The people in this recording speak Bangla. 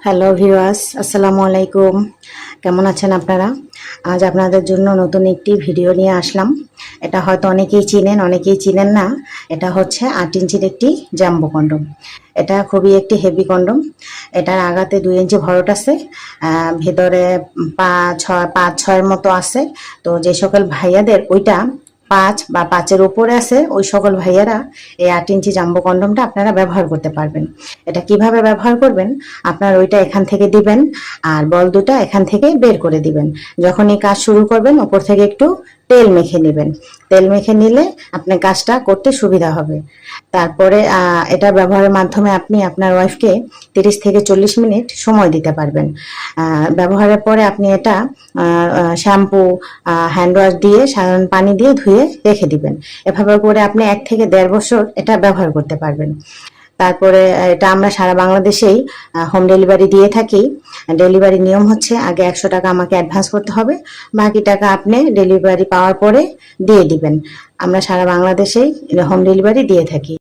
হ্যালো ভিউয়ার্স, আসসালামু আলাইকুম। কেমন আছেন আপনারা? আজ আপনাদের জন্য নতুন একটি ভিডিও নিয়ে আসলাম। এটা হয়তো অনেকেই চিনেন, অনেকেই চিনেন না। এটা হচ্ছে 8 ইঞ্চির একটি জাম্বো কন্ডম। এটা খুবই একটি হেভি কন্ডম। এটার আগাতে 2 ইঞ্চি ভরট আছে, ভেতরে 5-6 মতো আছে। তো যে সকল ভাইয়াদের ওইটা 5 বা 5-এর উপরে আছে, ওই সকল ভাইয়ারা এই 8 ইঞ্চি জাম্বো কন্ডমটা আপনারা ব্যবহার করতে পারবেন। এটা কিভাবে ব্যবহার করবেন? আপনার ওইটা এখান থেকে দিবেন, আর বল দুটা এখান থেকে বের করে দিবেন। যখন এই কাজ শুরু করবেন, উপর থেকে একটু তেল মেখে নেবেন। তেল মেখে নিলে আপনার কাজটা করতে সুবিধা হবে। তারপরে এটা ব্যবহারের মাধ্যমে আপনি আপনার ওয়াইফকে 30 থেকে 40 মিনিট সময় দিতে পারবেন। ব্যবহারের পরে আপনি এটা শ্যাম্পু, হ্যান্ড ওয়াশ দিয়ে, সাধারণ পানি দিয়ে ধুয়ে রেখে দিবেন। এভাবে করে আপনি 1 থেকে 1.5 বছর এটা ব্যবহার করতে পারবেন। তারপরে এটা আমরা সারা বাংলাদেশেই হোম ডেলিভারি দিয়ে থাকি। ডেলিভারি নিয়ম হচ্ছে, আগে 100 টাকা আমাকে অ্যাডভান্স করতে হবে, বাকি টাকা আপনি ডেলিভারি পাওয়ার পরে দিয়ে দিবেন। আমরা সারা বাংলাদেশেই হোম ডেলিভারি দিয়ে থাকি।